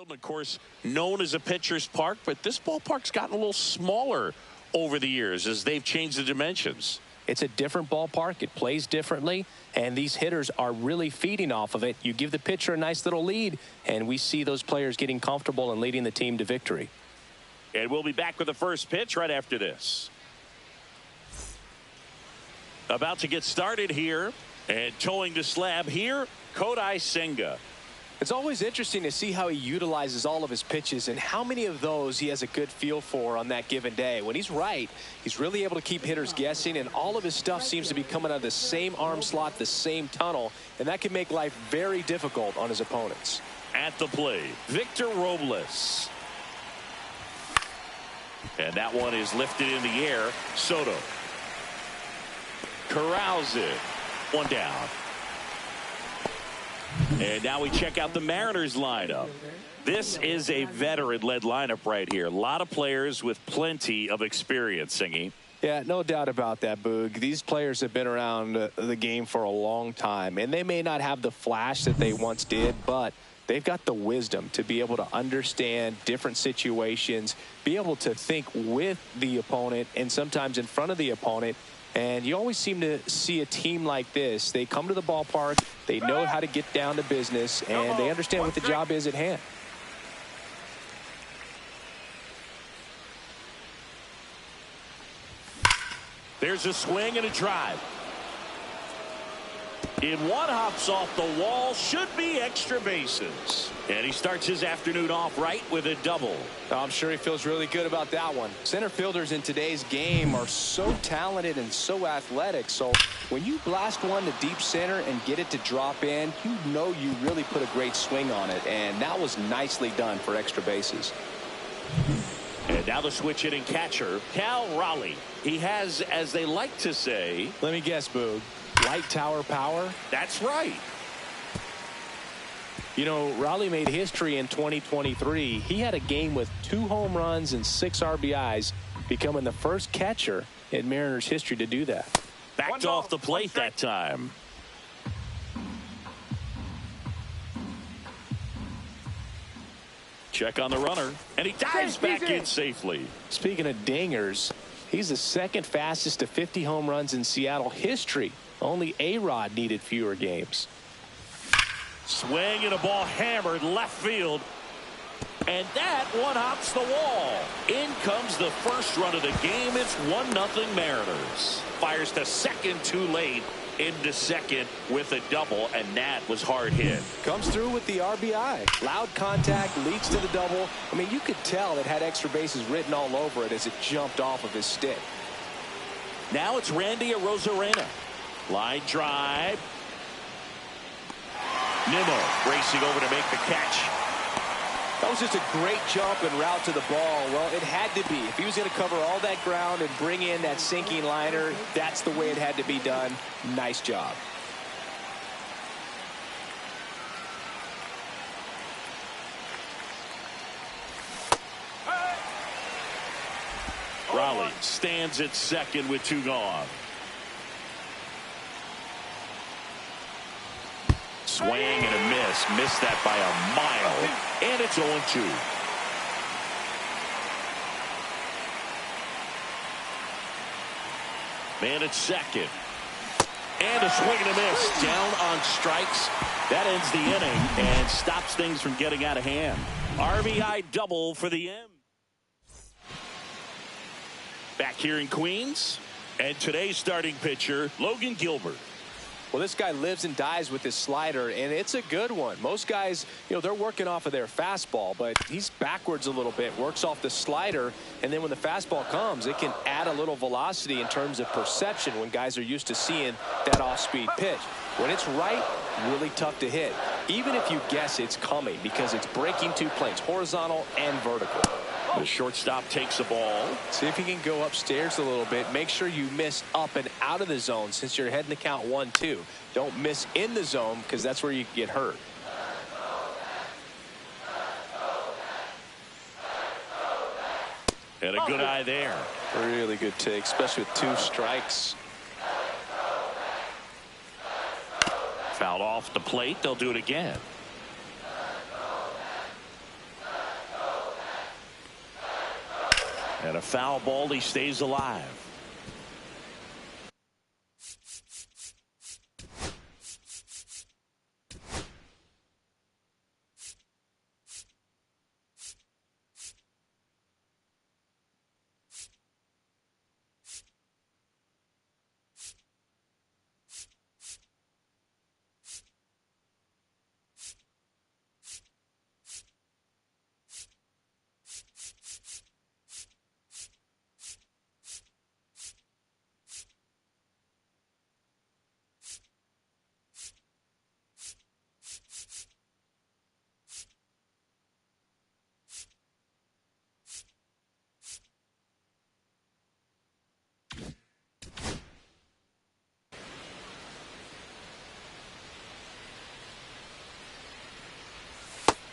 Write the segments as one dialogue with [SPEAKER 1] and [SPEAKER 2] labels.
[SPEAKER 1] Field, and of course, known as a pitcher's park, but this ballpark's gotten a little smaller over the years as they've changed the dimensions.
[SPEAKER 2] It's a different ballpark. It plays differently, and these hitters are really feeding off of it. You give the pitcher a nice little lead, and we see those players getting comfortable and leading the team to victory.
[SPEAKER 1] And we'll be back with the first pitch right after this. About to get started here, and towing the slab here, Kodai Senga.
[SPEAKER 2] It's always interesting to see how he utilizes all of his pitches and how many of those he has a good feel for on that given day. When he's right, he's really able to keep hitters guessing, and all of his stuff seems to be coming out of the same arm slot, the same tunnel, and that can make life very difficult on his opponents.
[SPEAKER 1] At the plate, Victor Robles. And that one is lifted in the air. Soto corrals it. One down. And now we check out the Mariners lineup. This is a veteran-led lineup right here. A lot of players with plenty of experience, Singy.
[SPEAKER 2] Yeah, no doubt about that, Boog. These players have been around the game for a long time, and they may not have the flash that they once did, but they've got the wisdom to be able to understand different situations, be able to think with the opponent and sometimes in front of the opponent. And you always seem to see a team like this. They come to the ballpark, they know how to get down to business, and they understand what the job is at hand.
[SPEAKER 1] There's a swing and a drive. In one, hops off the wall, should be extra bases. And he starts his afternoon off right with a double.
[SPEAKER 2] I'm sure he feels really good about that one. Center fielders in today's game are so talented and so athletic. So when you blast one to deep center and get it to drop in, you know you really put a great swing on it. And that was nicely done for extra bases.
[SPEAKER 1] And now the switch hitting catcher, Cal Raleigh. He has, as they like to say,
[SPEAKER 2] let me guess, Boog, light tower power?
[SPEAKER 1] That's right.
[SPEAKER 2] You know, Raleigh made history in 2023. He had a game with 2 home runs and 6 RBIs, becoming the first catcher in Mariners history to do that.
[SPEAKER 1] Backed off the plate that time. Check on the runner, and he dives back in safely.
[SPEAKER 2] Speaking of dingers, he's the second fastest to 50 home runs in Seattle history. Only A-Rod needed fewer games.
[SPEAKER 1] Swing and a ball hammered left field. And that one hops the wall. In comes the first run of the game. It's 1-0 Mariners. Fires to second too late. Into second with a double, and that was hard hit.
[SPEAKER 2] Comes through with the RBI. Loud contact leads to the double. I mean, you could tell it had extra bases written all over it as it jumped off of his stick.
[SPEAKER 1] Now it's Randy Arozarena. Line drive. Nimmo racing over to make the catch.
[SPEAKER 2] That was just a great jump and route to the ball. Well, it had to be. If he was going to cover all that ground and bring in that sinking liner, that's the way it had to be done. Nice job.
[SPEAKER 1] Raleigh stands at second with 2 gone. Swing and a miss. Missed that by a mile. And it's 0-2. Man at second. And a swing and a miss. Down on strikes. That ends the inning and stops things from getting out of hand. RBI double for the M. Back here in Queens. And today's starting pitcher, Logan Gilbert.
[SPEAKER 2] Well, this guy lives and dies with his slider, and it's a good one. Most guys, you know, they're working off of their fastball, but he's backwards a little bit, works off the slider, and then when the fastball comes, it can add a little velocity in terms of perception when guys are used to seeing that off-speed pitch. When it's right, really tough to hit, even if you guess it's coming, because it's breaking 2 planes, horizontal and vertical.
[SPEAKER 1] The shortstop takes the ball.
[SPEAKER 2] See if you can go upstairs a little bit. Make sure you miss up and out of the zone since you're heading the count 1-2. Don't miss in the zone because that's where you get hurt.
[SPEAKER 1] And a good eye there.
[SPEAKER 2] Really good take, especially with 2 strikes.
[SPEAKER 1] Fouled off the plate. They'll do it again. And a foul ball. He stays alive.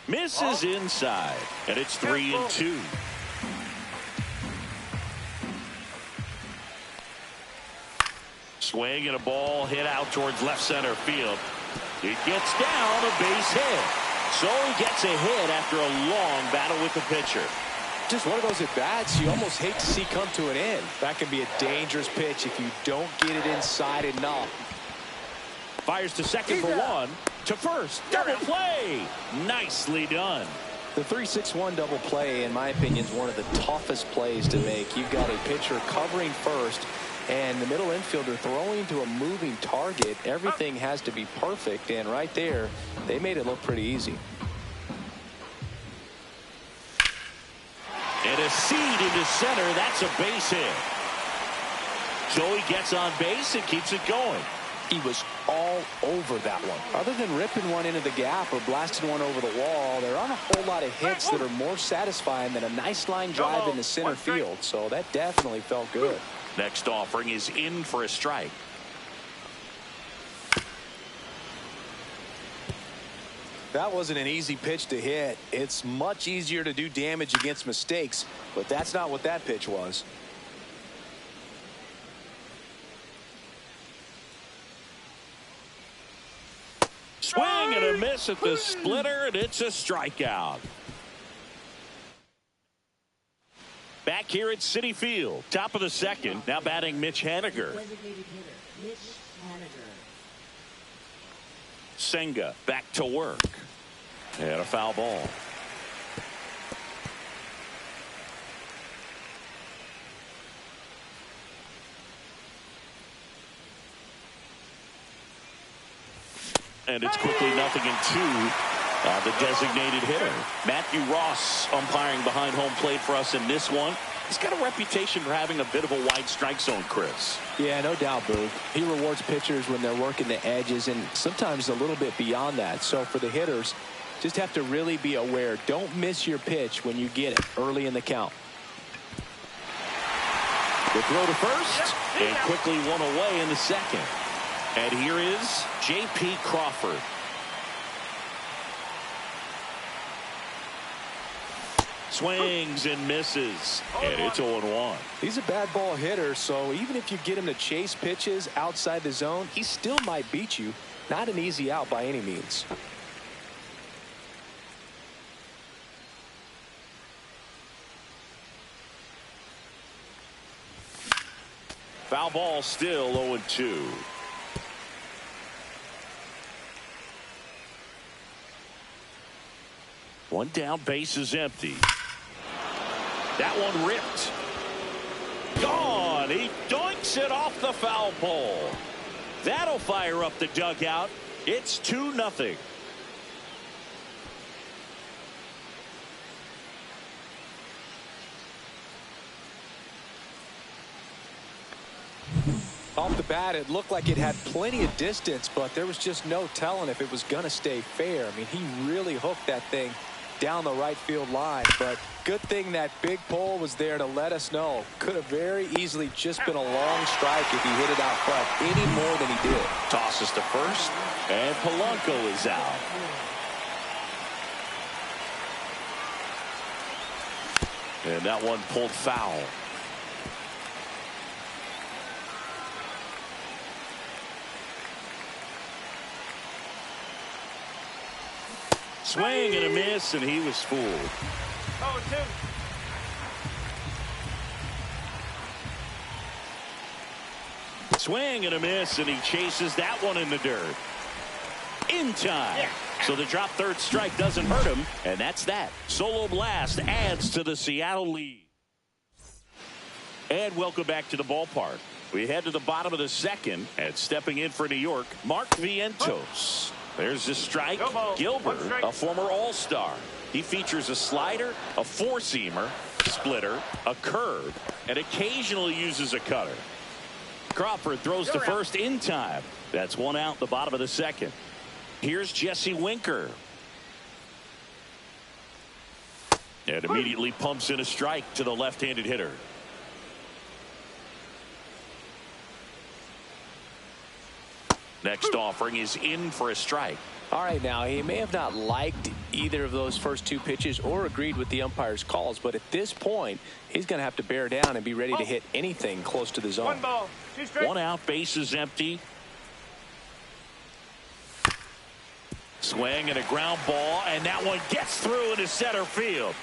[SPEAKER 1] Misses inside, and it's 3-2. Swing and a ball hit out towards left center field. It gets down, a base hit. So he gets a hit after a long battle with the pitcher.
[SPEAKER 2] Just one of those at-bats you almost hate to see come to an end. That can be a dangerous pitch if you don't get it inside enough.
[SPEAKER 1] Fires to second for one. To first. Double play. Nicely done.
[SPEAKER 2] The 3-6-1 double play, in my opinion, is one of the toughest plays to make. You've got a pitcher covering first and the middle infielder throwing to a moving target. Everything has to be perfect, and right there, they made it look pretty easy.
[SPEAKER 1] And a seed into center. That's a base hit. Joey gets on base and keeps it going.
[SPEAKER 2] He was all over that one. Other than ripping one into the gap or blasting one over the wall, there aren't a whole lot of hits that are more satisfying than a nice line drive into center field. So that definitely felt good.
[SPEAKER 1] Next offering is in for a strike.
[SPEAKER 2] That wasn't an easy pitch to hit. It's much easier to do damage against mistakes, but that's not what that pitch was.
[SPEAKER 1] Swing and a miss at the splitter, and it's a strikeout. Back here at Citi Field, top of the second. Now batting Mitch Haniger. Senga back to work. And a foul ball. And it's quickly 0-2. The designated hitter. Matthew Ross umpiring behind home plate for us in this one. He's got a reputation for having a bit of a wide strike zone, Chris.
[SPEAKER 2] Yeah, no doubt, Boog. He rewards pitchers when they're working the edges and sometimes a little bit beyond that. So for the hitters, just have to really be aware. Don't miss your pitch when you get it early in the count.
[SPEAKER 1] The throw to first, and quickly one away in the second. And here is J.P. Crawford. Swings and misses, and it's 0-1.
[SPEAKER 2] He's a bad ball hitter, so even if you get him to chase pitches outside the zone, he still might beat you. Not an easy out by any means.
[SPEAKER 1] Foul ball, still 0-2. One down, base is empty. That one ripped. Gone. He doinks it off the foul pole. That'll fire up the dugout. It's 2-0.
[SPEAKER 2] Off the bat, it looked like it had plenty of distance, but there was just no telling if it was going to stay fair. I mean, he really hooked that thing down the right field line, but good thing that big pole was there to let us know. Could have very easily just been a long strike if he hit it out front any more than he did.
[SPEAKER 1] Tosses to first, and Polanco is out. And that one pulled foul. Swing and a miss, and he was fooled. Swing and a miss, and he chases that one in the dirt. In time. So the drop third strike doesn't hurt him, and that's that. Solo blast adds to the Seattle lead. And welcome back to the ballpark. We head to the bottom of the second, and stepping in for New York, Mark Vientos. There's the strike. Gilbert, a former All-Star. He features a slider, a four-seamer, splitter, a curve, and occasionally uses a cutter. Crawford throws to first in time. That's one out in the bottom of the second. Here's Jesse Winker. And immediately pumps in a strike to the left-handed hitter. Next offering is in for a strike.
[SPEAKER 2] All right, now, he may have not liked either of those first two pitches or agreed with the umpire's calls, but at this point, he's going to have to bear down and be ready to hit anything close to the zone.
[SPEAKER 3] One ball, two strikes.
[SPEAKER 1] One out, base is empty. Swing and a ground ball, and that one gets through into center field.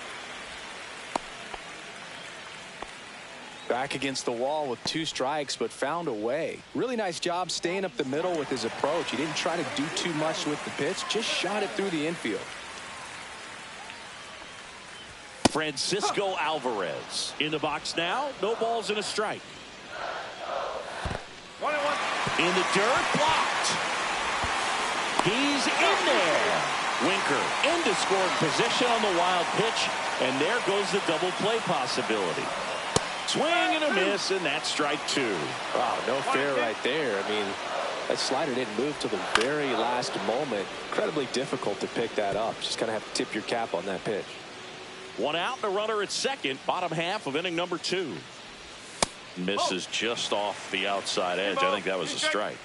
[SPEAKER 2] Back against the wall with two strikes, but found a way. Really nice job staying up the middle with his approach. He didn't try to do too much with the pitch, just shot it through the infield.
[SPEAKER 1] Francisco Alvarez in the box now. No balls and a strike.
[SPEAKER 3] 1-1.
[SPEAKER 1] In the dirt, blocked. He's in there. Winker into scoring position on the wild pitch, and there goes the double play possibility. Swing and a miss, and that's strike two.
[SPEAKER 2] Wow, no fair right there. I mean, that slider didn't move till the very last moment. Incredibly difficult to pick that up. Just kind of have to tip your cap on that pitch.
[SPEAKER 1] One out, and a runner at second. Bottom half of inning number two. Misses just off the outside edge. I think that was a strike.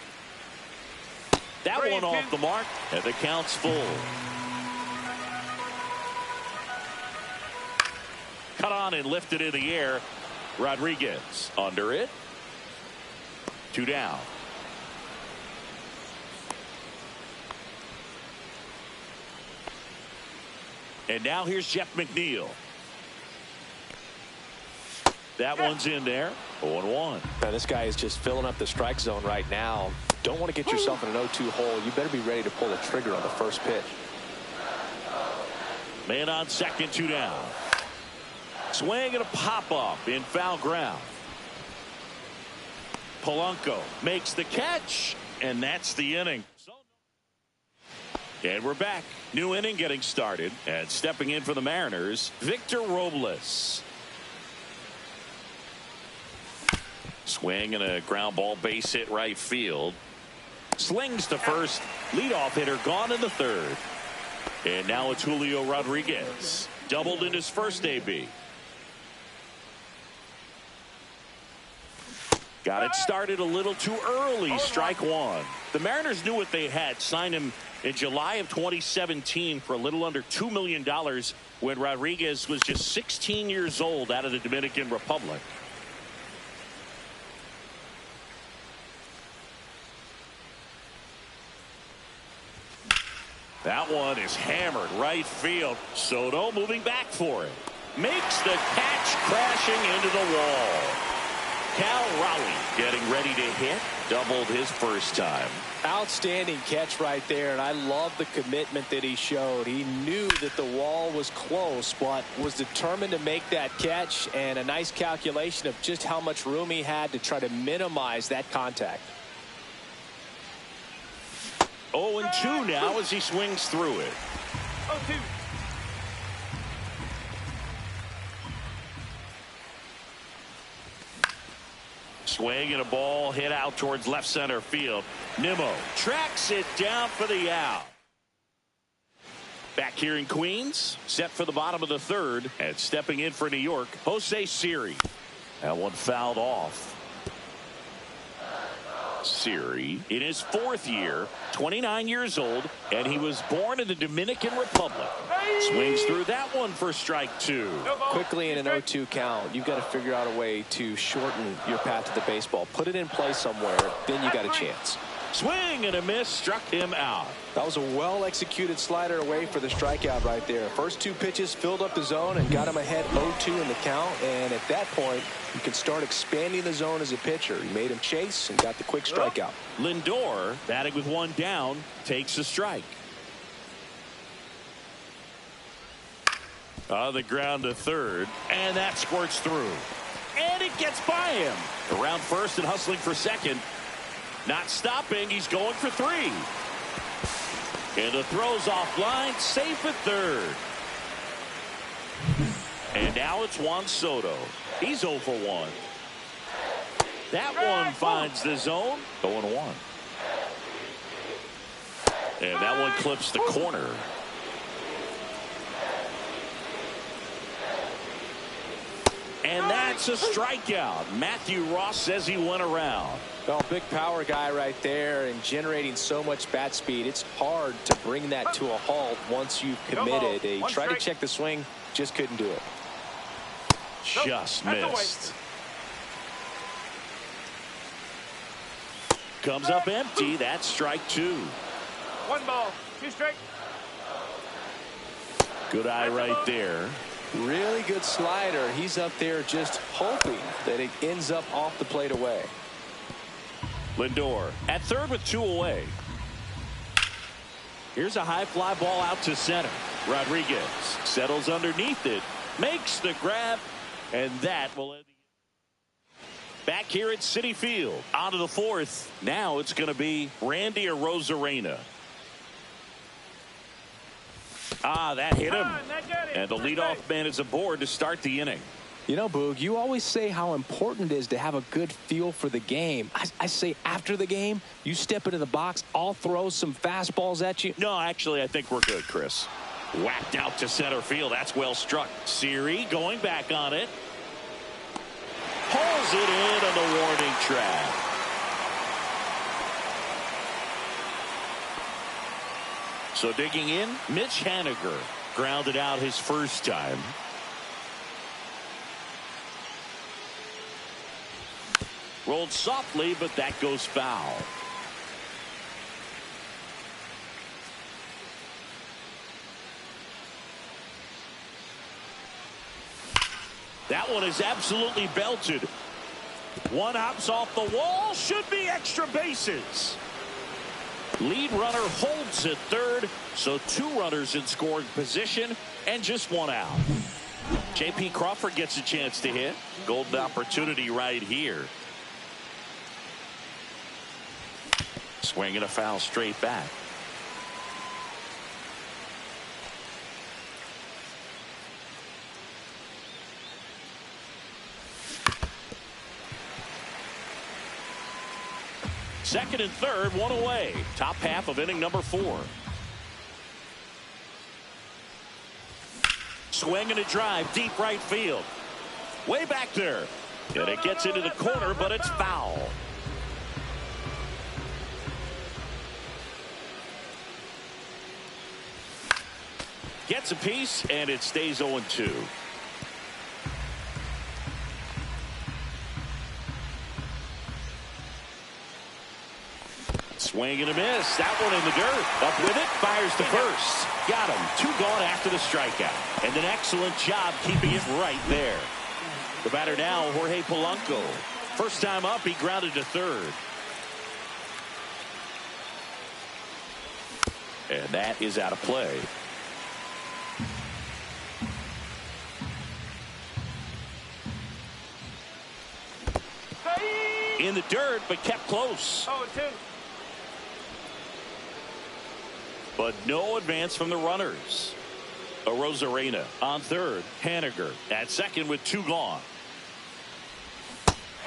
[SPEAKER 1] That one off the mark, and the count's full. Cut on and lifted in the air. Rodriguez under it. Two down. And now here's Jeff McNeil. That one's in there. 0-1.
[SPEAKER 2] Now this guy is just filling up the strike zone right now. Don't want to get yourself in an 0-2 hole. You better be ready to pull the trigger on the first pitch.
[SPEAKER 1] Man on second, two down. Swing and a pop-up in foul ground. Polanco makes the catch, and that's the inning. And we're back. New inning getting started. And stepping in for the Mariners, Victor Robles. Swing and a ground ball, base hit right field. Slings to first. Leadoff hitter gone in the third. And now it's Julio Rodriguez. Doubled in his first AB. Got it started a little too early. Strike one. The Mariners knew what they had. Signed him in July of 2017 for a little under $2 million when Rodriguez was just 16 years old out of the Dominican Republic. That one is hammered right field. Soto moving back for it. Makes the catch, crashing into the wall. Cal Raleigh getting ready to hit. Doubled his first time.
[SPEAKER 2] Outstanding catch right there, and I love the commitment that he showed. He knew that the wall was close, but was determined to make that catch, and a nice calculation of just how much room he had to try to minimize that contact.
[SPEAKER 1] 0-2 now as he swings through it.
[SPEAKER 3] 0-2.
[SPEAKER 1] Swing and a ball hit out towards left center field. Nimmo tracks it down for the out. Back here in Queens, set for the bottom of the third, and stepping in for New York, Jose Siri. That one fouled off. Siri in his fourth year, 29 years old, and he was born in the Dominican Republic. Swings through that one for strike two.
[SPEAKER 2] Quickly in an 0-2 count, you've got to figure out a way to shorten your path to the baseball. Put it in play somewhere, then you got a chance.
[SPEAKER 1] Swing and a miss, struck him out.
[SPEAKER 2] That was a well-executed slider away for the strikeout right there. First two pitches filled up the zone and got him ahead 0-2 in the count. And at that point, you can start expanding the zone as a pitcher. He made him chase and got the quick strikeout.
[SPEAKER 1] Lindor, batting with one down, takes a strike. On the ground to third, and that squirts through. And it gets by him. Around first and hustling for second. Not stopping, he's going for three. And the throw's offline, safe at third. And now it's Juan Soto. He's 0 for 1. That one finds the zone. 0-1. And that one clips the corner. And that's a strikeout. Matthew Ross says he went around.
[SPEAKER 2] Well, big power guy right there and generating so much bat speed. It's hard to bring that to a halt once you've committed. They tried to check the swing, just couldn't do it.
[SPEAKER 1] Just missed. Comes up empty. That's strike two.
[SPEAKER 3] 1 ball, 2 strikes.
[SPEAKER 1] Good eye right there.
[SPEAKER 2] Really good slider. He's up there just hoping that it ends up off the plate away.
[SPEAKER 1] Lindor at third with 2 away. Here's a high fly ball out to center. Rodriguez settles underneath it, makes the grab, and that will end the inning. Back here at Citi Field, on to the fourth. Now it's going to be Randy Arozarena. That hit him. And the leadoff man is aboard to start the inning.
[SPEAKER 2] You know, Boog, you always say how important it is to have a good feel for the game. I say after the game, you step into the box, I'll throw some fastballs at you.
[SPEAKER 1] No, actually, I think we're good, Chris. Whacked out to center field. That's well struck. Siri going back on it. Pulls it in on the warning track. So digging in, Mitch Haniger grounded out his first time. Rolled softly, but that goes foul. That one is absolutely belted. One hops off the wall. Should be extra bases. Lead runner holds at third, so 2 runners in scoring position and just 1 out. J.P. Crawford gets a chance to hit. Golden opportunity right here. Swing and a foul straight back. Second and third, 1 away. Top half of inning number 4. Swing and a drive, deep right field. Way back there. And it gets into the corner, but it's foul. Gets a piece, and it stays 0-2. Swing and a miss. That one in the dirt. Up with it. Fires to first. Got him. 2 gone after the strikeout. And an excellent job keeping it right there. The batter now, Jorge Polanco. First time up, he grounded to third. And that is out of play. In the dirt, but kept close.
[SPEAKER 3] 0-2.
[SPEAKER 1] But no advance from the runners. Arozarena on third. Haniger at second with 2 gone.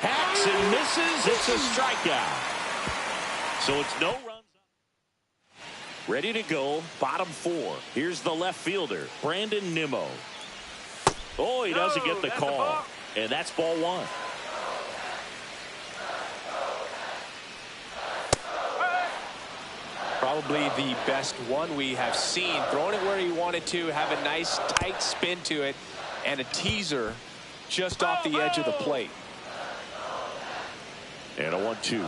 [SPEAKER 1] Hacks and misses. It's a strikeout. So it's no runs. Ready to go. Bottom 4. Here's the left fielder, Brandon Nimmo. Oh, he doesn't get the call. And that's ball 1.
[SPEAKER 2] Probably the best one we have seen. Throwing it where he wanted to, have a nice tight spin to it, and a teaser just off the edge of the plate.
[SPEAKER 1] And a 1-2.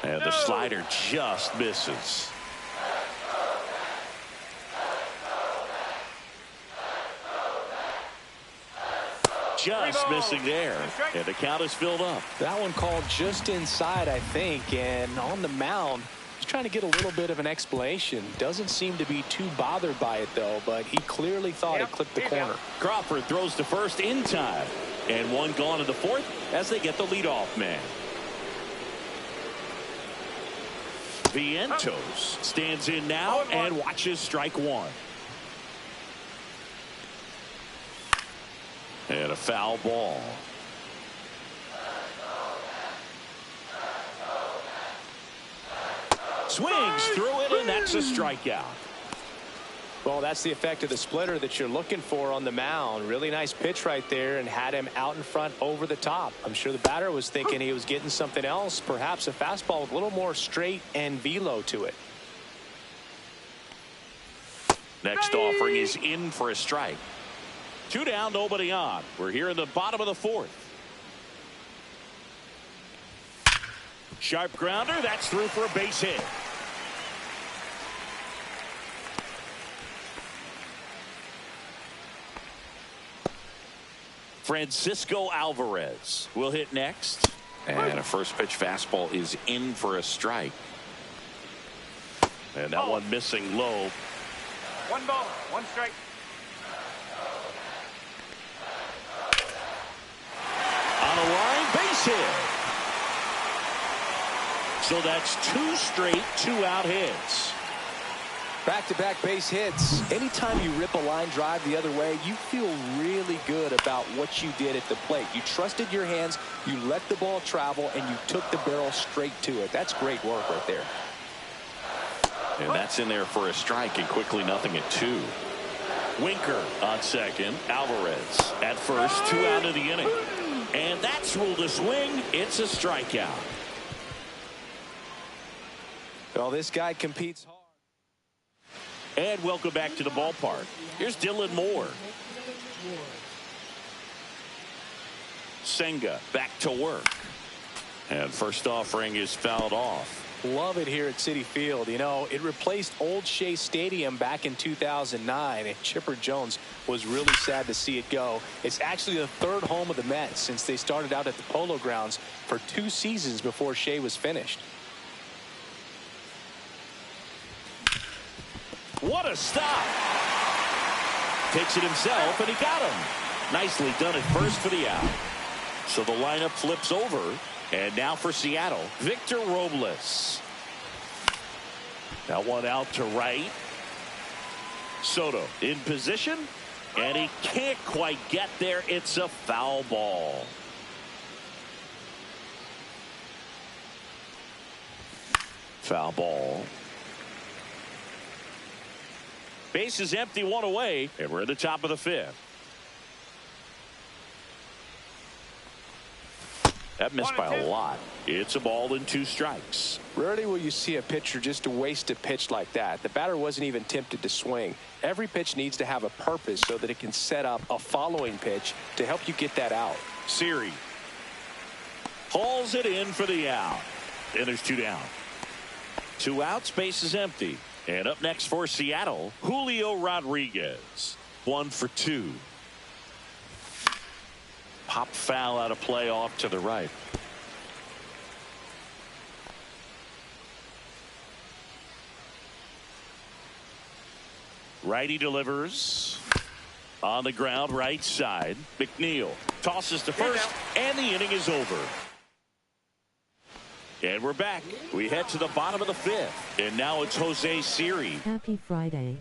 [SPEAKER 1] And the slider just misses. Just missing there. And the count is filled up.
[SPEAKER 2] That one called just inside, I think. And on the mound, he's trying to get a little bit of an explanation. Doesn't seem to be too bothered by it, though. But he clearly thought it clipped the corner.
[SPEAKER 1] Crawford throws to first in time. And one gone in the fourth as they get the leadoff man. Vientos stands in now and watches strike one. And a foul ball. Swings through it, and that's a strikeout.
[SPEAKER 2] Well, that's the effect of the splitter that you're looking for on the mound. Really nice pitch right there and had him out in front over the top. I'm sure the batter was thinking he was getting something else, perhaps a fastball with a little more straight and velo to it.
[SPEAKER 1] Next offering is in for a strike. 2 down, nobody on. We're here in the bottom of the fourth. Sharp grounder, that's through for a base hit. Francisco Alvarez will hit next. And a first pitch fastball is in for a strike. And that one missing low.
[SPEAKER 3] 1 ball, 1 strike.
[SPEAKER 1] On a line, base hit. So that's 2 straight 2-out hits.
[SPEAKER 2] Back-to-back base hits. Anytime you rip a line drive the other way, you feel really good about what you did at the plate. You trusted your hands, you let the ball travel, and you took the barrel straight to it. That's great work right there.
[SPEAKER 1] And that's in there for a strike, and quickly nothing at 2. Winker on second. Alvarez at first. 2 out of the inning. And that's ruled a swing. It's a strikeout.
[SPEAKER 2] Well, this guy competes hard.
[SPEAKER 1] And welcome back to the ballpark. Here's Dylan Moore. Senga back to work. And first offering is fouled off.
[SPEAKER 2] Love it here at Citi Field. You know, it replaced Old Shea Stadium back in 2009, and Chipper Jones was really sad to see it go. It's actually the 3rd home of the Mets since they started out at the Polo Grounds for 2 seasons before Shea was finished.
[SPEAKER 1] What a stop. Takes it himself, and he got him. Nicely done at first for the out. So the lineup flips over. And now for Seattle, Victor Robles. That one out to right. Soto in position, and he can't quite get there. It's a foul ball. Foul ball. Base is empty, 1 away, and we're at the top of the 5th. That missed by a lot. It's a ball and 2 strikes.
[SPEAKER 2] Rarely will you see a pitcher just waste a pitch like that. The batter wasn't even tempted to swing. Every pitch needs to have a purpose so that it can set up a following pitch to help you get that out.
[SPEAKER 1] Siri hauls it in for the out. And there's 2 down. 2 outs, base is empty. And up next for Seattle, Julio Rodriguez. 1 for 2. Pop foul out of play off to the right. Righty delivers on the ground, right side. McNeil tosses to first, and the inning is over. And we're back. We head to the bottom of the 5th, and now it's Jose Siri.
[SPEAKER 4] Happy Friday.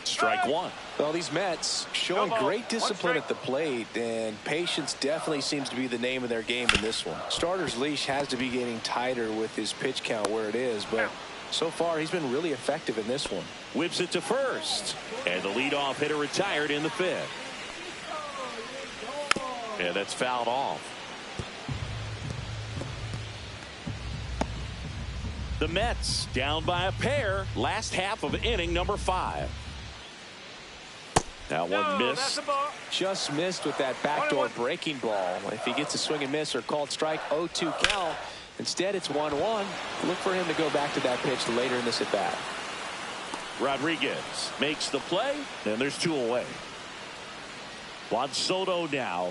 [SPEAKER 1] Strike 1.
[SPEAKER 2] Well, these Mets showing great discipline at the plate, and patience definitely seems to be the name of their game in this one. Starter's leash has to be getting tighter with his pitch count where it is, but so far he's been really effective in this one.
[SPEAKER 1] Whips it to first, and the leadoff hitter retired in the 5th. And that's fouled off. The Mets down by a pair. Last half of inning number 5. That one missed.
[SPEAKER 2] Just missed with that backdoor breaking ball. If he gets a swing and miss or called strike, 0-2 count. Instead, it's 1-1. Look for him to go back to that pitch later in this at-bat.
[SPEAKER 1] Rodriguez makes the play, and there's 2 away. Juan Soto now.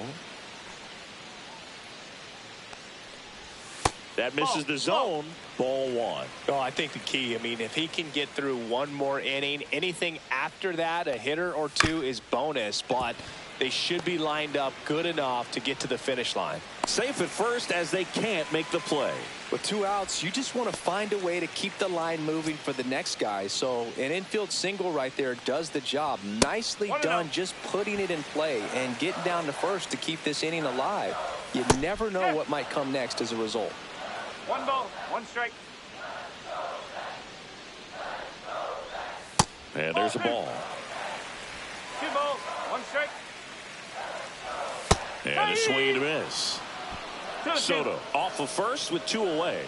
[SPEAKER 1] That misses the zone. Ball 1.
[SPEAKER 2] Oh, I think the key, I mean, if he can get through one more inning, anything after that, a hitter or 2 is bonus, but they should be lined up good enough to get to the finish line.
[SPEAKER 1] Safe at first as they can't make the play.
[SPEAKER 2] With 2 outs, you just want to find a way to keep the line moving for the next guy. So an infield single right there does the job. Nicely done, just putting it in play and getting down to first to keep this inning alive. You never know what might come next as a result.
[SPEAKER 3] 1 ball, 1 strike.
[SPEAKER 1] And there's a ball.
[SPEAKER 3] 2 balls, 1 strike.
[SPEAKER 1] And a swing and a miss.
[SPEAKER 3] 2-2.
[SPEAKER 1] Soto off of first with 2 away.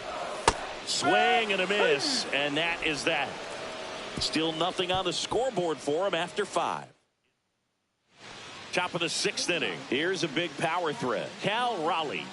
[SPEAKER 1] Swing and a miss, and that is that. Still nothing on the scoreboard for him after 5. Top of the 6th inning. Here's a big power threat. Cal Raleigh.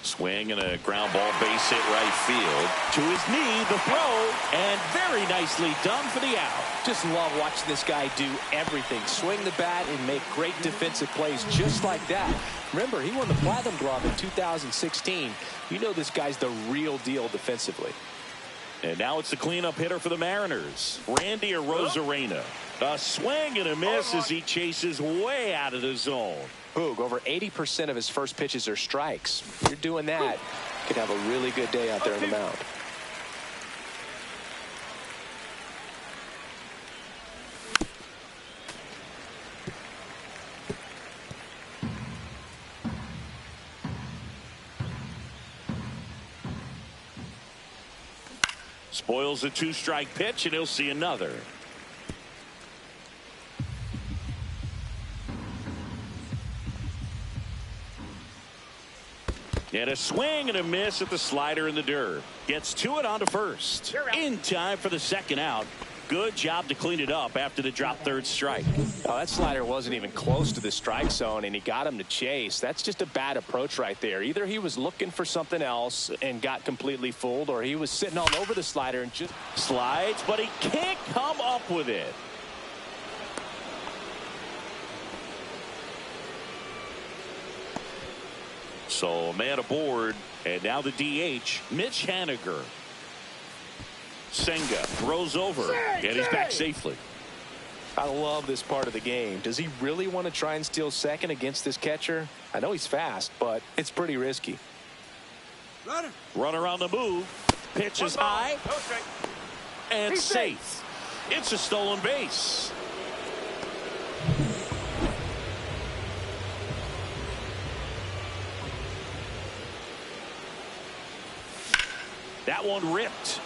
[SPEAKER 1] Swing and a ground ball, base hit right field. To his knee, the throw, and very nicely done for the out.
[SPEAKER 2] Just love watching this guy do everything. Swing the bat and make great defensive plays just like that. Remember, he won the Platinum Glove in 2016. You know this guy's the real deal defensively.
[SPEAKER 1] And now it's the cleanup hitter for the Mariners, Randy Arozarena. A swing and a miss as he chases way out of the zone.
[SPEAKER 2] Boog, over 80% of his first pitches are strikes. If you're doing that, you could have a really good day out there on the mound.
[SPEAKER 1] Spoils a 2-strike pitch, and he'll see another. And a swing and a miss at the slider in the dirt. Gets to it onto first. In time for the 2nd out. Good job to clean it up after the drop 3rd strike.
[SPEAKER 2] Oh, that slider wasn't even close to the strike zone, and he got him to chase. That's just a bad approach right there. Either he was looking for something else and got completely fooled, or he was sitting all over the slider and just
[SPEAKER 1] slides, but he can't come up with it. So, man aboard, and now the DH, Mitch Haniger. Senga throws over, and he's back safely.
[SPEAKER 2] I love this part of the game. Does he really want to try and steal second against this catcher? I know he's fast, but it's pretty risky.
[SPEAKER 1] Runner on the move. Pitch is high. And safe. It's a stolen base. That one ripped.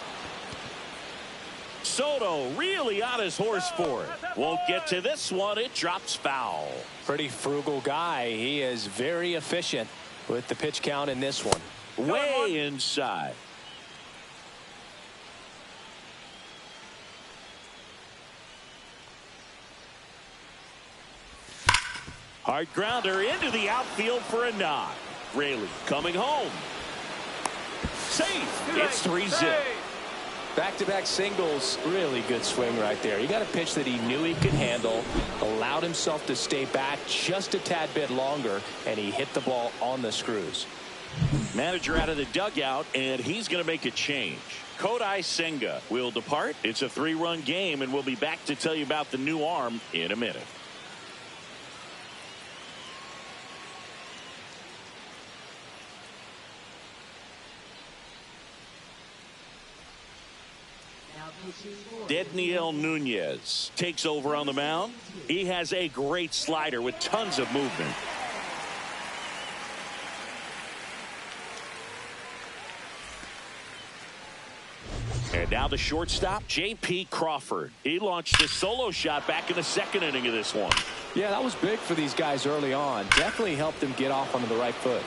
[SPEAKER 1] Soto really on his horse for it. Won't get to this one. It drops foul.
[SPEAKER 2] Pretty frugal guy. He is very efficient with the pitch count in this one.
[SPEAKER 1] Way inside. Hard grounder into the outfield for a knock. Raley coming home. Safe. It's 3-0.
[SPEAKER 2] Back-to-back singles, really good swing right there. He got a pitch that he knew he could handle, allowed himself to stay back just a tad bit longer, and he hit the ball on the screws.
[SPEAKER 1] Manager out of the dugout, and he's going to make a change. Kodai Senga will depart. It's a 3-run game, and we'll be back to tell you about the new arm in a minute. Dedniel Nunez takes over on the mound. He has a great slider with tons of movement. And now the shortstop, J.P. Crawford. He launched a solo shot back in the 2nd inning of this one.
[SPEAKER 2] Yeah, that was big for these guys early on. Definitely helped them get off onto the right foot.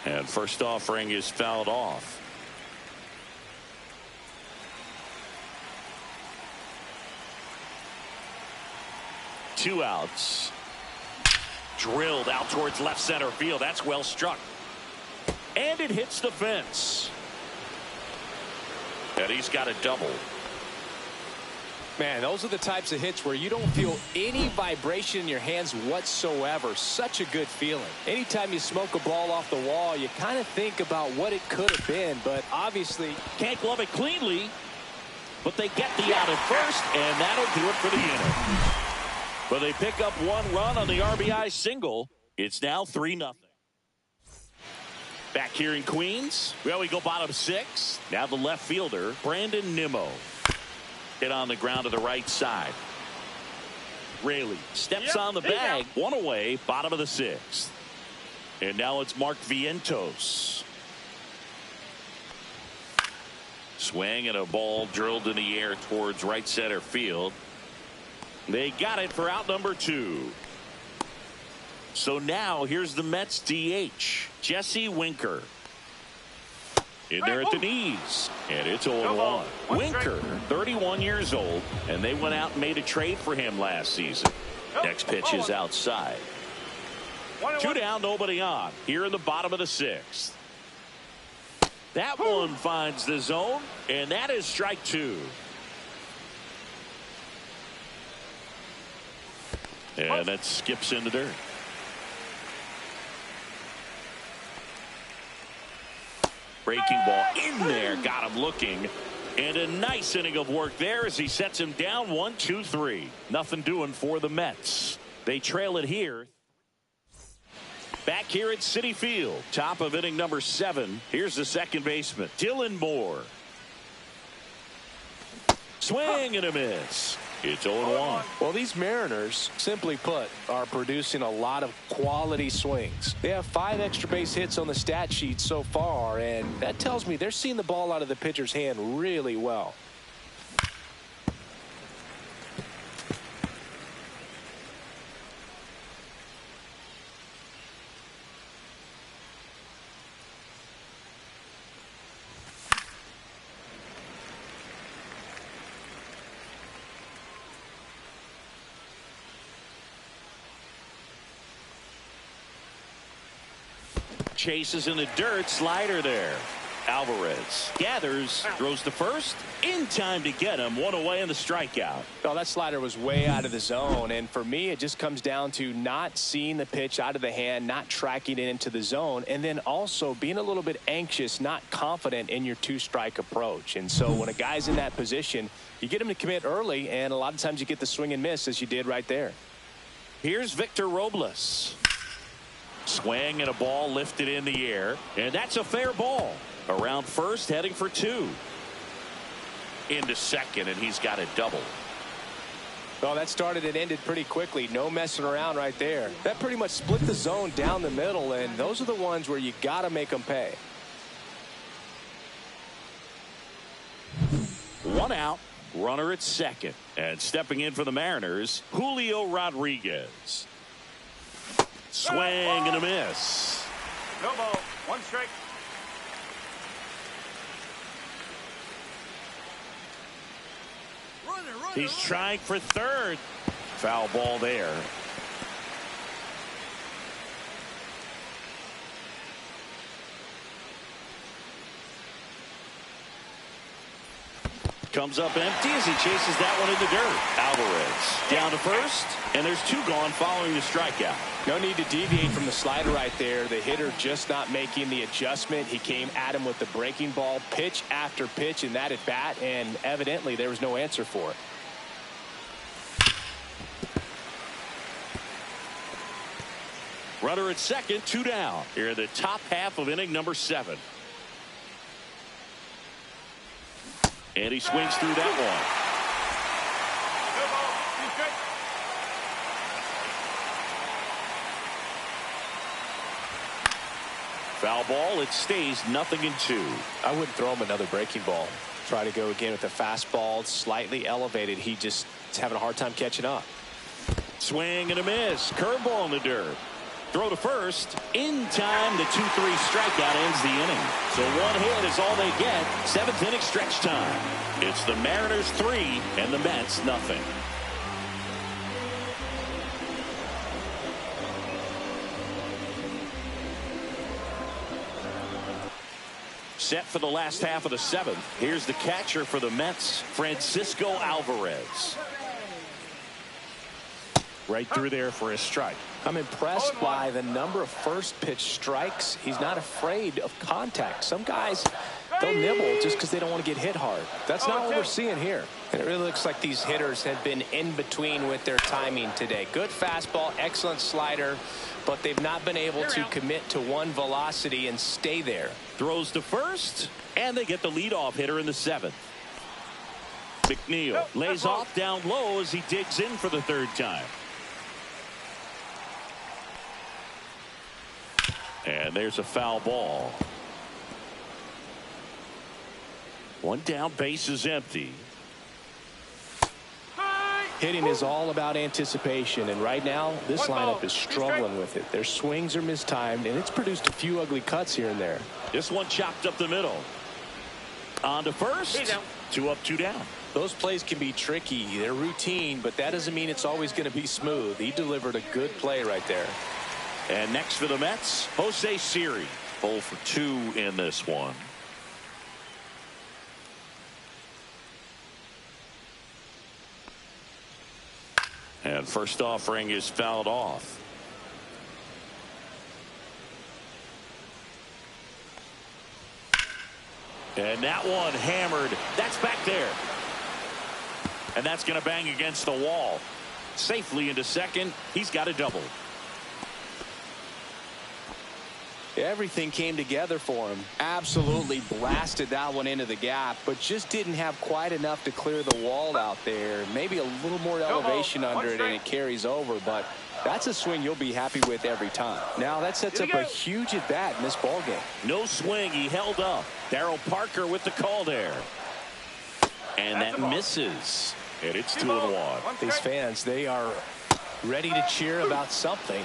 [SPEAKER 1] And first offering is fouled off. Two outs. Drilled out towards left center field. That's well struck. And it hits the fence. And he's got a double.
[SPEAKER 2] Man, those are the types of hits where you don't feel any vibration in your hands whatsoever. Such a good feeling. Anytime you smoke a ball off the wall, you kind of think about what it could have been, but obviously
[SPEAKER 1] can't glove it cleanly, but they get the out at first, and that'll do it for the inning. But they pick up one run on the RBI single. It's now 3-0. Back here in Queens, well, we go bottom six. Now the left fielder, Brandon Nimmo. Hit on the ground to the right side. Raley steps on the bag. One away, bottom of the sixth. And now it's Mark Vientos. Swing and a ball drilled in the air towards right center field. They got it for out number 2. So now here's the Mets DH, Jesse Winker. In there at the knees, and it's 0-1. Winker, 31 years old, and they went out and made a trade for him last season. Next pitch is outside. 2 down, nobody on. Here in the bottom of the sixth. That one finds the zone, and that is strike 2. And that skips in the dirt. Breaking ball in there, got him looking, and a nice inning of work there as he sets him down 1-2-3. Nothing doing for the Mets. They trail it here. Back here at Citi Field, top of inning number 7. Here's the second baseman, Dylan Moore. Swing and a miss. It's 0-1.
[SPEAKER 2] Well, these Mariners, simply put, are producing a lot of quality swings. They have 5 extra base hits on the stat sheet so far, and that tells me they're seeing the ball out of the pitcher's hand really well.
[SPEAKER 1] Chases in the dirt, slider there. Alvarez gathers, throws to first, in time to get him. One away in the strikeout.
[SPEAKER 2] Oh, that slider was way out of the zone, and for me it just comes down to not seeing the pitch out of the hand, not tracking it into the zone, and then also being a little bit anxious, not confident in your 2-strike approach. And so when a guy's in that position, you get him to commit early, and a lot of times you get the swing and miss as you did right there.
[SPEAKER 1] Here's Victor Robles. Swing and a ball lifted in the air, and that's a fair ball. Around first, heading for 2. Into second, and he's got a double.
[SPEAKER 2] Well, that started and ended pretty quickly. No messing around right there. That pretty much split the zone down the middle, and those are the ones where you got to make them pay.
[SPEAKER 1] 1 out, runner at second. And stepping in for the Mariners, Julio Rodriguez. Swing and a miss.
[SPEAKER 3] No ball. 1 strike.
[SPEAKER 1] He's trying for third. Foul ball there. Comes up empty as he chases that one in the dirt. Alvarez down to first, and there's 2 gone following the strikeout.
[SPEAKER 2] No need to deviate from the slider right there. The hitter just not making the adjustment. He came at him with the breaking ball, pitch after pitch in that at bat, and evidently there was no answer for it.
[SPEAKER 1] Runner at second, 2 down. Here in the top half of inning number 7. And he swings through that one. Foul ball. It stays 0-2.
[SPEAKER 2] I wouldn't throw him another breaking ball. Try to go again with the fastball, slightly elevated. He just is having a hard time catching up.
[SPEAKER 1] Swing and a miss. Curveball in the dirt. Throw to first. In time, the 2-3 strikeout ends the inning. So one hit is all they get. 7th inning stretch time. It's the Mariners 3 and the Mets nothing. Set for the last half of the 7th. Here's the catcher for the Mets, Francisco Alvarez. Right through there for a strike.
[SPEAKER 2] I'm impressed by the number of first pitch strikes. He's not afraid of contact. Some guys, they'll nibble just because they don't want to get hit hard. That's not what we're seeing here. And it really looks like these hitters have been in between with their timing today. Good fastball, excellent slider, but they've not been able to commit to one velocity and stay there.
[SPEAKER 1] Throws to first, and they get the leadoff hitter in the 7th. McNeil lays off down low as he digs in for the 3rd time. And there's a foul ball. One down, base is empty.
[SPEAKER 2] Hitting is all about anticipation, and right now this lineup is struggling with it. Their swings are mistimed, and it's produced a few ugly cuts here and there.
[SPEAKER 1] This one chopped up the middle. On to first. 2 up, 2 down.
[SPEAKER 2] Those plays can be tricky. They're routine, but that doesn't mean it's always going to be smooth. He delivered a good play right there.
[SPEAKER 1] And next for the Mets, Jose Siri. 0 for 2 in this one. And first offering is fouled off. And that one hammered. That's back there. And that's going to bang against the wall. Safely into second. He's got a double.
[SPEAKER 2] Everything came together for him. Absolutely blasted that one into the gap, but just didn't have quite enough to clear the wall out there. Maybe a little more elevation under it and it carries over, but that's a swing you'll be happy with every time. Now that sets up a huge at bat in this ballgame.
[SPEAKER 1] No swing. He held up. Darryl Parker with the call there. And that misses. And it's 2-1.
[SPEAKER 2] These fans, they are ready to cheer about something.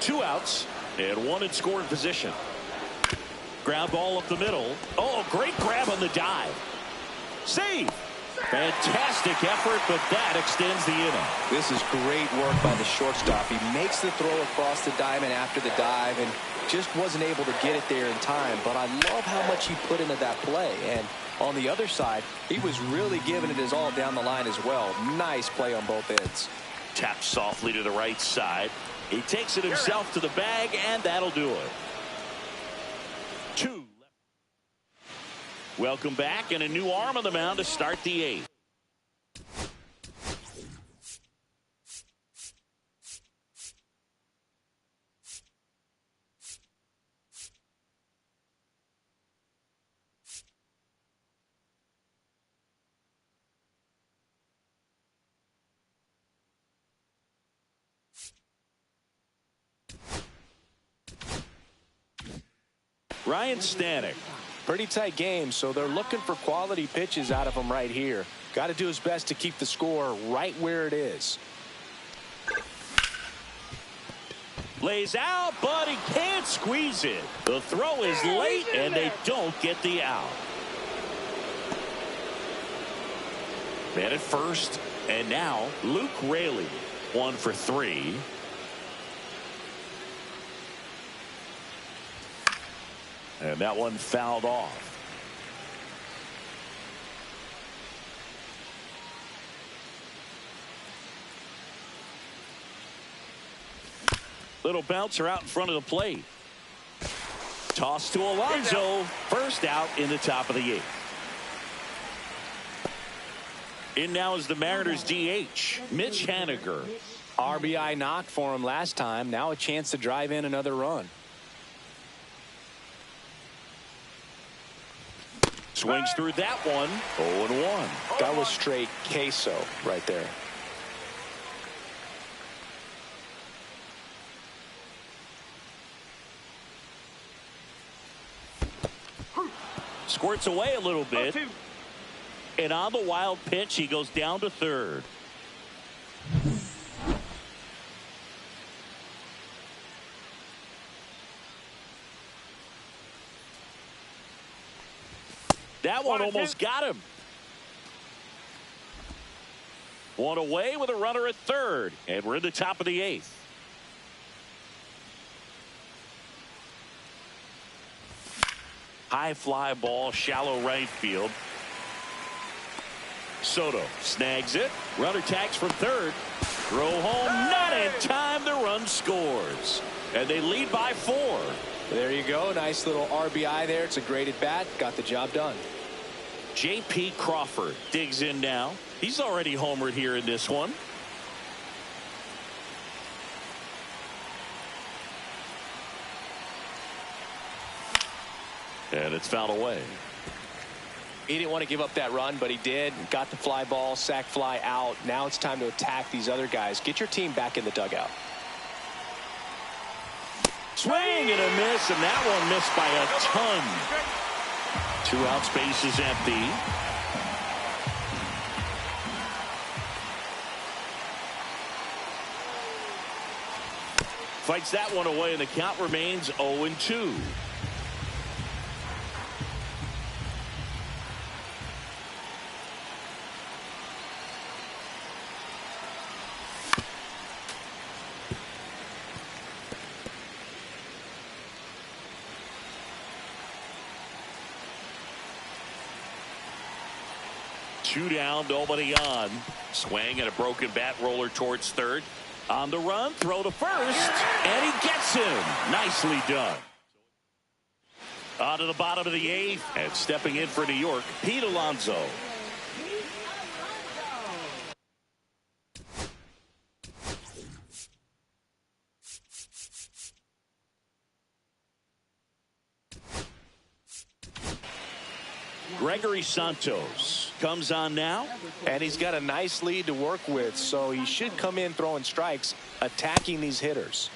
[SPEAKER 1] 2 outs. And 1 in scoring position. Ground ball up the middle. Oh, great grab on the dive. Save. Fantastic effort, but that extends the inning.
[SPEAKER 2] This is great work by the shortstop. He makes the throw across the diamond after the dive and just wasn't able to get it there in time. But I love how much he put into that play. And on the other side, he was really giving it his all down the line as well. Nice play on both ends.
[SPEAKER 1] Taps softly to the right side. He takes it himself to the bag, and that'll do it. 2. Welcome back, and a new arm on the mound to start the 8th. Ryan Stanek.
[SPEAKER 2] Pretty tight game, so they're looking for quality pitches out of him right here. Got to do his best to keep the score right where it is.
[SPEAKER 1] Lays out, but he can't squeeze it. The throw is late, and they don't get the out. Man at first, and now Luke Raley. 1 for 3. And that one fouled off. Little bouncer out in front of the plate. Toss to Alonso. First out in the top of the 8th. In now is the Mariners DH, Mitch Haniger.
[SPEAKER 2] RBI knock for him last time. Now a chance to drive in another run.
[SPEAKER 1] Swings through that one. 0-1.
[SPEAKER 2] That was straight queso right there.
[SPEAKER 1] Squirts away a little bit. And on the wild pitch, he goes down to third. That one almost got him. One away with a runner at third. And we're in the top of the eighth. High fly ball, shallow right field. Soto snags it. Runner tags from third. Throw home, not in time. The run scores. And they lead by 4.
[SPEAKER 2] There you go. Nice little RBI there. It's a great at bat. Got the job done.
[SPEAKER 1] J.P. Crawford digs in now. He's already homered here in this one. And it's fouled away.
[SPEAKER 2] He didn't want to give up that run, but he did. Got the fly ball, sac fly out. Now it's time to attack these other guys. Get your team back in the dugout.
[SPEAKER 1] Swing and a miss, and that one missed by a ton. 2 outs, base is empty. Fights that one away, and the count remains 0-2. Two down, nobody on. Swing and a broken bat roller towards third. On the run, throw to first, and he gets him. Nicely done. On to the bottom of the eighth, and stepping in for New York, Pete Alonso. Gregory Santos comes on now.
[SPEAKER 2] And he's got a nice lead to work with, so he should come in throwing strikes, attacking these hitters.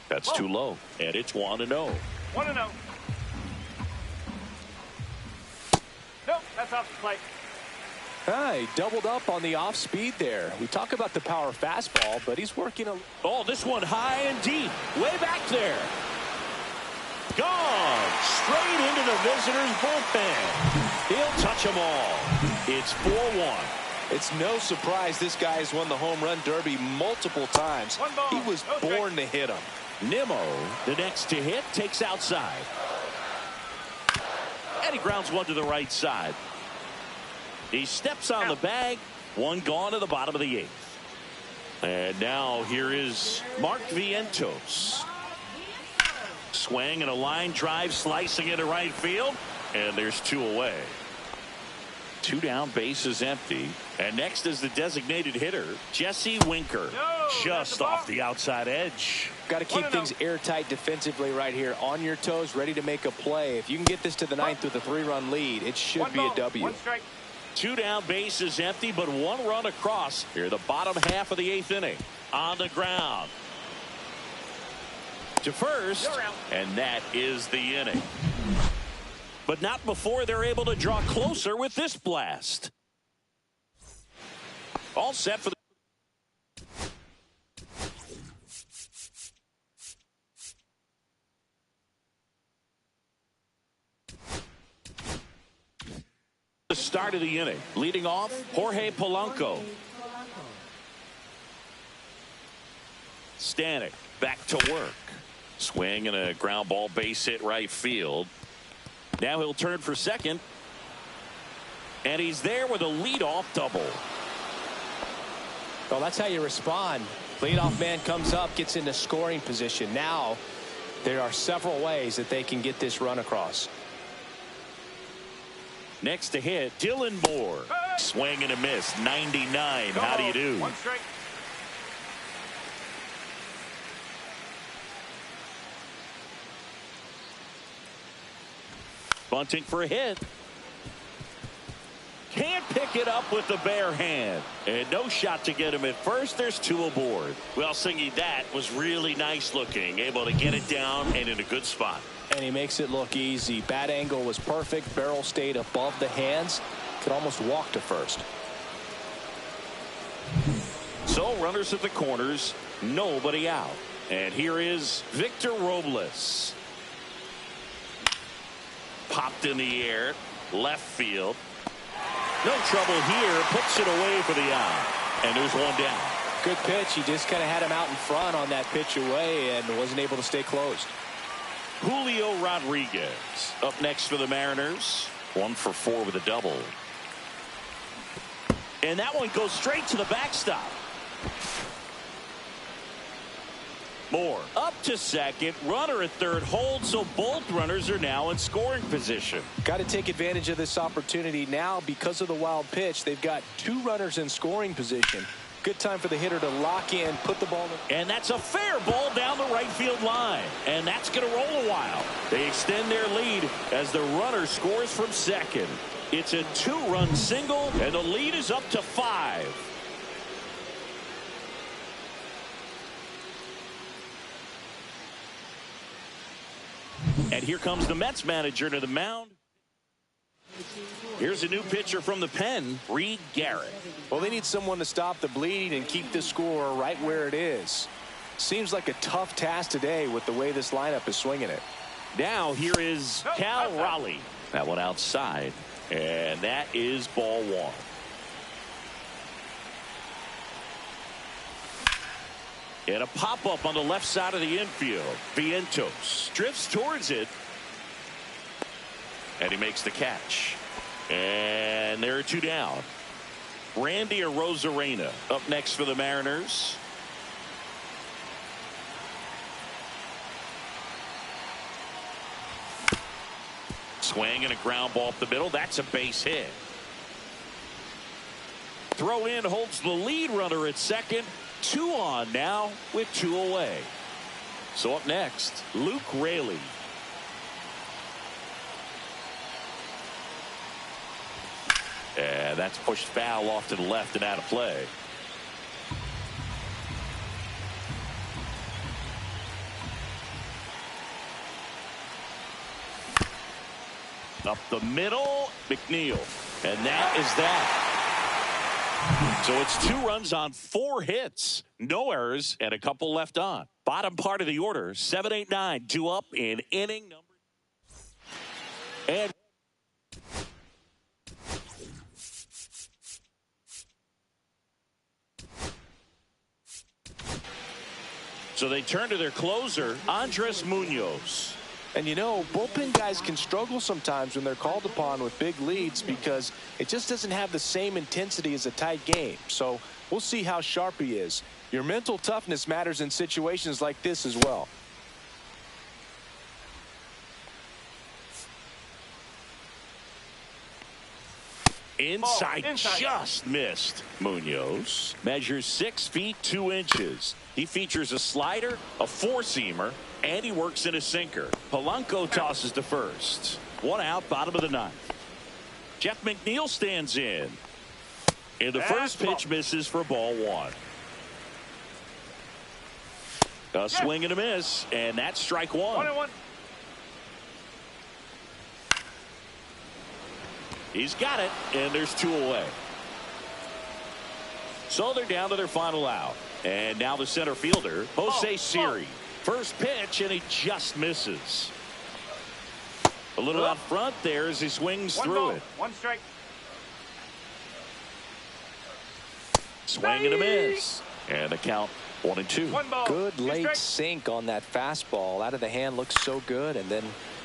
[SPEAKER 1] That's too low, and it's 1-0.
[SPEAKER 3] 1-0. Nope, that's off the plate.
[SPEAKER 2] He doubled up on the off speed there. We talk about the power fastball, but he's working a...
[SPEAKER 1] Oh, this one high and deep, way back there. Gone straight into the visitor's bullpen. He'll touch them all. It's 4-1.
[SPEAKER 2] It's no surprise this guy has won the home run derby multiple times. He was born to hit them.
[SPEAKER 1] Nimmo, the next to hit, takes outside. And he grounds one to the right side. He steps on the bag. One gone to the bottom of the eighth. And now here is Mark Vientos. Swing and a line drive slicing into right field. And there's 2 away. 2 down, base is empty. And next is the designated hitter, Jesse Winker. Just off the outside edge.
[SPEAKER 2] Got to keep things airtight defensively right here. On your toes, ready to make a play. If you can get this to the ninth with a 3-run lead, it should be a W.
[SPEAKER 1] 2 down, base is empty, but 1 run across. Here, the bottom half of the 8th inning. On the ground. To first, and that is the inning. But not before they're able to draw closer with this blast. All set for the... The start of the inning. Leading off, Jorge Polanco. Stanek back to work. Swing and a ground ball base hit right field. Now he'll turn for second. And he's there with a leadoff double.
[SPEAKER 2] Well, that's how you respond. Leadoff man comes up, gets into scoring position. Now there are several ways that they can get this run across.
[SPEAKER 1] Next to hit, Dylan Moore. Swing and a miss, 99. How do you do?
[SPEAKER 3] 1 strike.
[SPEAKER 1] Bunting for a hit. Can't pick it up with the bare hand. And no shot to get him at first. There's 2 aboard. Well, Singy, that was really nice looking. Able to get it down and in a good spot.
[SPEAKER 2] And he makes it look easy. Bat angle was perfect. Barrel stayed above the hands. Could almost walk to first.
[SPEAKER 1] So runners at the corners. Nobody out. And here is Victor Robles. Popped in the air. Left field. No trouble here. Puts it away for the out. And there's 1 down.
[SPEAKER 2] Good pitch. He just kind of had him out in front on that pitch away and wasn't able to stay closed.
[SPEAKER 1] Julio Rodriguez up next for the Mariners. 1 for 4 with a double. And that one goes straight to the backstop. Moore up to second. Runner at third holds, so both runners are now in scoring position.
[SPEAKER 2] Got to take advantage of this opportunity now because of the wild pitch. They've got 2 runners in scoring position. Good time for the hitter to lock in, put the ball in.
[SPEAKER 1] And that's a fair ball down the right field line. And that's going to roll a while. They extend their lead as the runner scores from second. It's a 2-run single, and the lead is up to 5. And here comes the Mets manager to the mound. Here's a new pitcher from the pen, Reed Garrett.
[SPEAKER 2] Well, they need someone to stop the bleeding and keep the score right where it is. Seems like a tough task today with the way this lineup is swinging it.
[SPEAKER 1] Now here is Cal Raleigh. That one outside. And that is ball 1. And a pop-up on the left side of the infield. Vientos drifts towards it. And he makes the catch. And there are 2 down. Randy Arozarena up next for the Mariners. Swing and a ground ball up the middle. That's a base hit. Throw in holds the lead runner at second. 2 on now with 2 away. So up next, Luke Raley. And that's pushed foul off to the left and out of play. Up the middle, McNeil. And that is that. So it's 2 runs on 4 hits. No errors and a couple left on. Bottom part of the order, 7, 8, 9. 2 up in inning number. And so they turn to their closer, Andres Munoz.
[SPEAKER 2] And you know, bullpen guys can struggle sometimes when they're called upon with big leads because it just doesn't have the same intensity as a tight game. So we'll see how sharp he is. Your mental toughness matters in situations like this as well.
[SPEAKER 1] Inside, just missed. Munoz measures 6 feet 2 inches. He features a slider, a 4-seamer, and he works in a sinker. Polanco tosses to first. 1 out, bottom of the 9th. Jeff McNeil stands in. And the first pitch misses for ball 1. A swing and a miss, and that's strike 1.
[SPEAKER 3] 1-1.
[SPEAKER 1] He's got it, and there's 2 away. So they're down to their final out. And now the center fielder, Jose Siri. First pitch, and he just misses. A little out front there as he swings through it.
[SPEAKER 3] 1 strike.
[SPEAKER 1] Swing and a miss. And the count 1-2.
[SPEAKER 3] 1 ball.
[SPEAKER 2] Good
[SPEAKER 3] 2
[SPEAKER 2] late
[SPEAKER 3] strikes.
[SPEAKER 2] sink on that fastball. Out of the hand looks so good. And then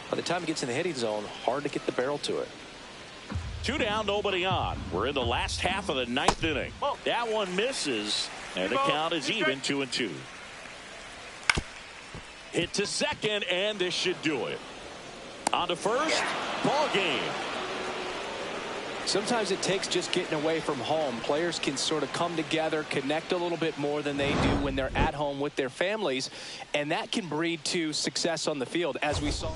[SPEAKER 2] by the time it gets in the hitting zone, hard to get the barrel to it.
[SPEAKER 1] 2 down, nobody on. We're in the last half of the 9th inning. That one misses, and the count is even 2-2. Hit to second, and this should do it. On to first, ball game.
[SPEAKER 2] Sometimes it takes just getting away from home. Players can sort of come together, connect a little bit more than they do when they're at home with their families, and that can breed to success on the field, as we saw.